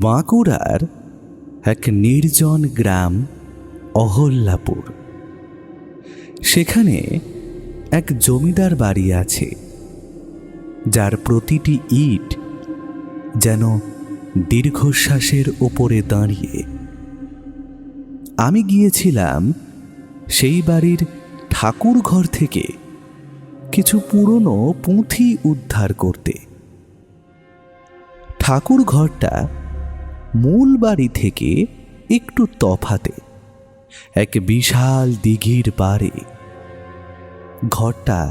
বাঁকুড়ার এক নির্জন গ্রাম অহল্যাপুর। সেখানে এক জমিদার বাড়ি আছে, যার প্রতিটি ইট যেন দীর্ঘশ্বাসের ওপরে দাঁড়িয়ে। আমি গিয়েছিলাম সেই বাড়ির ঠাকুর ঘর থেকে কিছু পুরনো পুঁথি উদ্ধার করতে। ঠাকুর ঘরটা মূল বাড়ি থেকে একটু তফাতে, এক বিশাল দিঘির পাড়ে। ঘরটা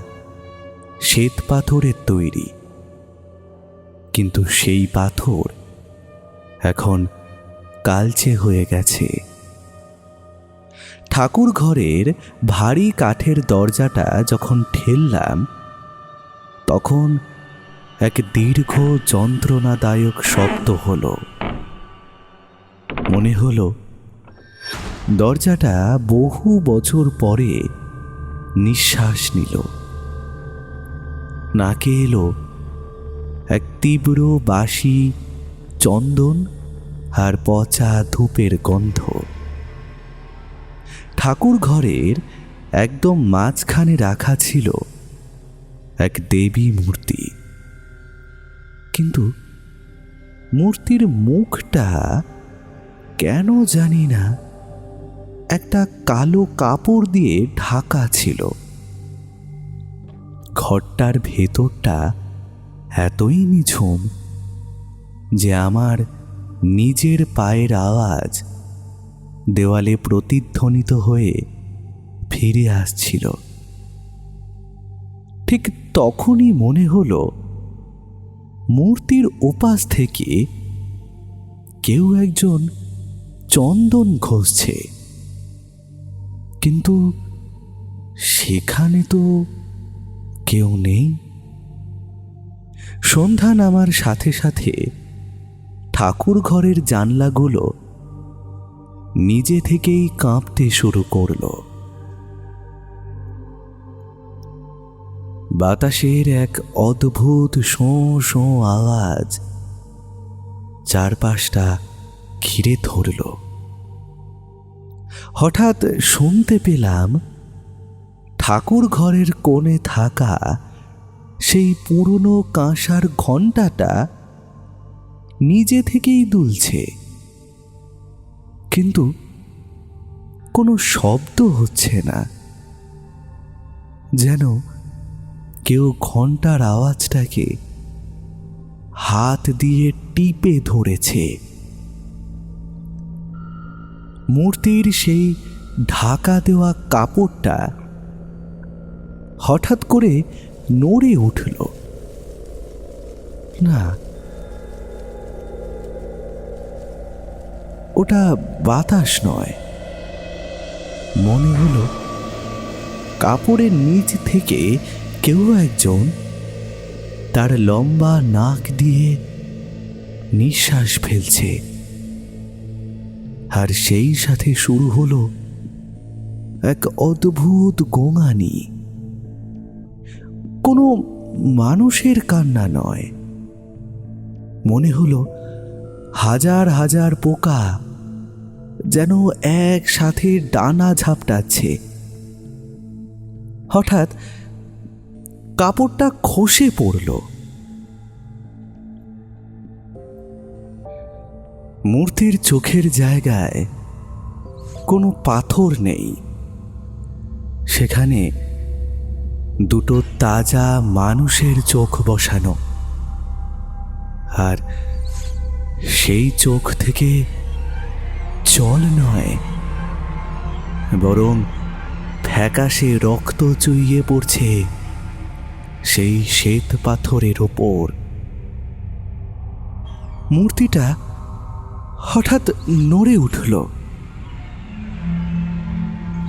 শ্বেত পাথরের তৈরি, কিন্তু সেই পাথর এখন কালচে হয়ে গেছে। ঠাকুর ঘরের ভারী কাঠের দরজাটা যখন ঠেললাম, তখন এক দীর্ঘ যন্ত্রণাদায়ক শব্দ হলো। মনে হলো দরজাটা বহু বছর পরে নিঃশ্বাস নিল। নাকে এলো এক তীব্র বাসি চন্দন আর পচা ধূপের গন্ধ। ঠাকুর ঘরের একদম মাঝখানে রাখা ছিল এক দেবী মূর্তি, কিন্তু মূর্তির মুখটা কেন জানি না একটা কালো কাপড় দিয়ে ঢাকা ছিল। ঘরটার ভেতরটা এতই নিঝুম যে আমার নিজের পায়ের আওয়াজ দেওয়ালে প্রতিধ্বনিত হয়ে ফিরে আসছিল। ঠিক তখনই মনে হলো মূর্তির ওপাশ থেকে কেউ একজন চন্দন ঘষছে, কিন্তু সেখানে তো কেউ নেই। সন্ধ্যা নামার সাথে সাথে ঠাকুর ঘরের জানলাগুলো নিজে থেকেই কাঁপতে শুরু করলো। বাতাসের এক অদ্ভুত শোঁ শোঁ আওয়াজ চারপাশটা ঘিরে ধরল। হঠাৎ শুনতে পেলাম ঠাকুর ঘরের কোণে থাকা সেই পুরনো কাঁসার ঘণ্টাটা নিজে থেকেই দুলছে, কিন্তু কোনো শব্দ হচ্ছে না। যেন কেউ ঘণ্টার আওয়াজটাকে হাত দিয়ে টিপে ধরেছে। মূর্তির সেই ঢাকা দেওয়া কাপড়টা হঠাৎ করে নড়ে উঠল। না, ওটা বাতাস নয়। মনে হলো কাপড়ের নিচ থেকে কেউ একজন তার লম্বা নাক দিয়ে নিঃশ্বাস ফেলছে, আর সেই সাথে শুরু হলো এক অদ্ভুত গোঙানি। কোনো মানুষের কান্না নয়, মনে হলো হাজার হাজার পোকা যেন একসাথে ডানা ঝাপটাচ্ছে। হঠাৎ কাপড়টা খসে পড়ল। মূর্তির চোখের জায়গায় কোনো পাথর নেই, সেখানে দুটো তাজা মানুষের চোখ বসানো, আর সেই চোখ থেকে জল নয়, বরং ফ্যাকাশে রক্ত চুইয়ে পড়ছে সেই শ্বেত পাথরের ওপর। মূর্তিটা হঠাৎ নড়ে উঠল।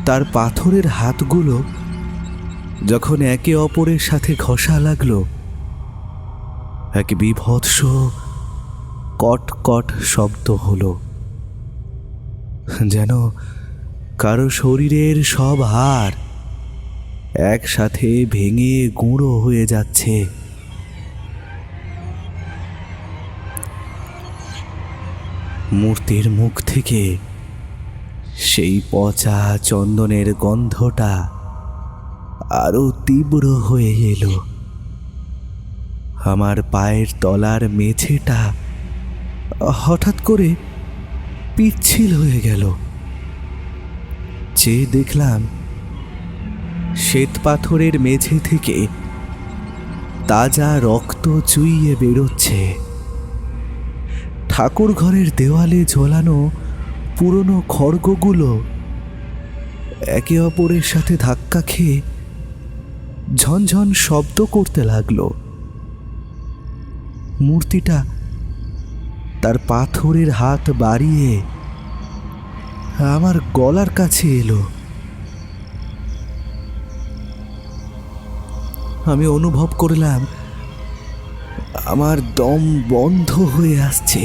তার পাথরের হাতগুলো যখন একে অপরের সাথে ঘষা লাগলো, এক বীভৎস কটকট শব্দ হলো, যেন কারো শরীরের সব হাড় একসাথে ভেঙে গুঁড়ো হয়ে যাচ্ছে। মূর্তির মুখ থেকে সেই পচা চন্দনের গন্ধটা আরো তীব্র হয়ে এলো। আমার পায়ের তলার মেঝেটা হঠাৎ করে পিচ্ছিল হয়ে গেল। চেয়ে দেখলাম শ্বেত পাথরের মেঝে থেকে তাজা রক্ত চুইয়ে বেরোচ্ছে। ঠাকুর ঘরের দেওয়ালে ঝোলানো পুরনো খড়গগুলো একে অপরের সাথে ধাক্কা খেয়ে ঝনঝন শব্দ করতে লাগলো। মূর্তিটা তার পাথরের হাত বাড়িয়ে আমার গলার কাছে এলো। আমি অনুভব করলাম আমার দম বন্ধ হয়ে আসছে।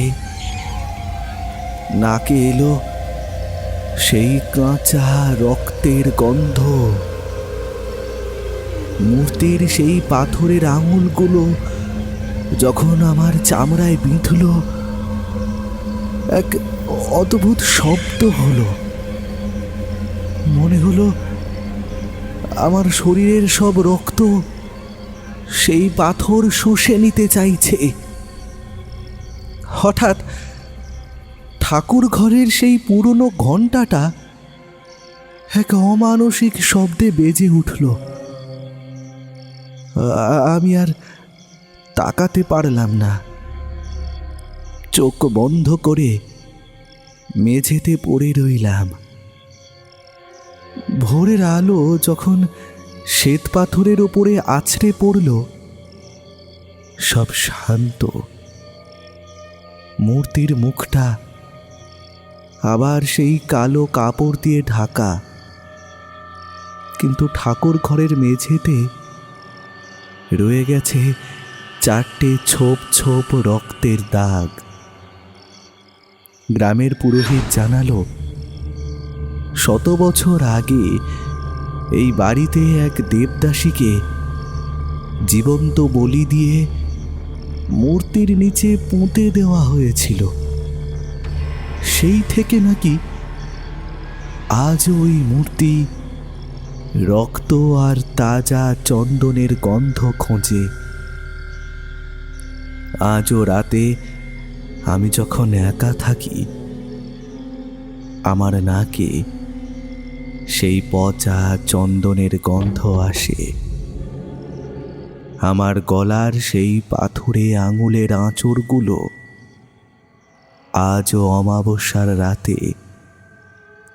নাকে এলো সেই কাঁচা রক্তের গন্ধ। মূর্তির সেই পাথরের আঙুলগুলো যখন আমার চামড়ায় বিঁধল, এক অদ্ভুত শব্দ হলো। মনে হলো আমার শরীরের সব রক্ত সেই পাথর শুষে নিতে চাইছে। হঠাৎ ঠাকুর ঘরের সেই পুরনো ঘণ্টাটা এক অমানসিক শব্দে বেজে উঠল। আমি আর তাকাতে পারলাম না। চোখ বন্ধ করে মেঝেতে পড়ে রইলাম। ভোরের আলো যখন শ্বেত পাথরের ওপরে আছড়ে পড়ল, সব শান্ত। মূর্তির মুখটা আবার সেই কালো কাপড় দিয়ে ঢাকা, কিন্তু ঠাকুর ঘরের মেঝেতে রয়ে গেছে 4টে ছোপ ছোপ রক্তের দাগ। গ্রামের পুরোহিত জানালো, 100 বছর আগে এই বাড়িতে এক দেবদাসীকে জীবন্ত বলি দিয়ে মূর্তির নিচে পুঁতে দেওয়া হয়েছিল। সেই থেকে নাকি আজও ওই মূর্তি রক্ত আর তাজা চন্দনের গন্ধ খোঁজে। আজও রাতে আমি যখন একা থাকি, আমার নাকে সেই পচা চন্দনের গন্ধ আসে। আমার গলার সেই পাথুরে আঙুলের আঁচড়গুলো আজও অমাবস্যার রাতে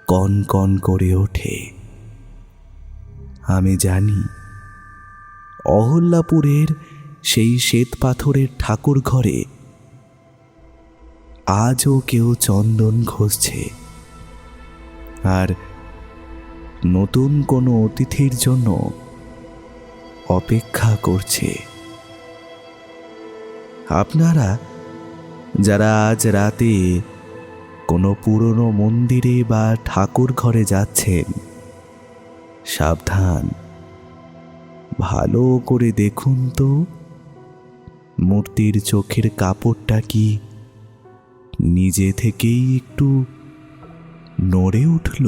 কন কন করে ওঠে। আমি জানি অহল্যাপুরের সেই শ্বেত পাথরের ঠাকুর ঘরে আজও কেউ চন্দন ঘষছে, আর নতুন কোনো অতিথির জন্য অপেক্ষা করছে। আপনারা যারা আজ রাতে কোনো পুরনো মন্দিরে বা ঠাকুর ঘরে যাচ্ছেন, সাবধান, ভালো করে দেখুন তো মূর্তির চোখের কাপড়টা কি নিজে থেকেই একটু নড়ে উঠল।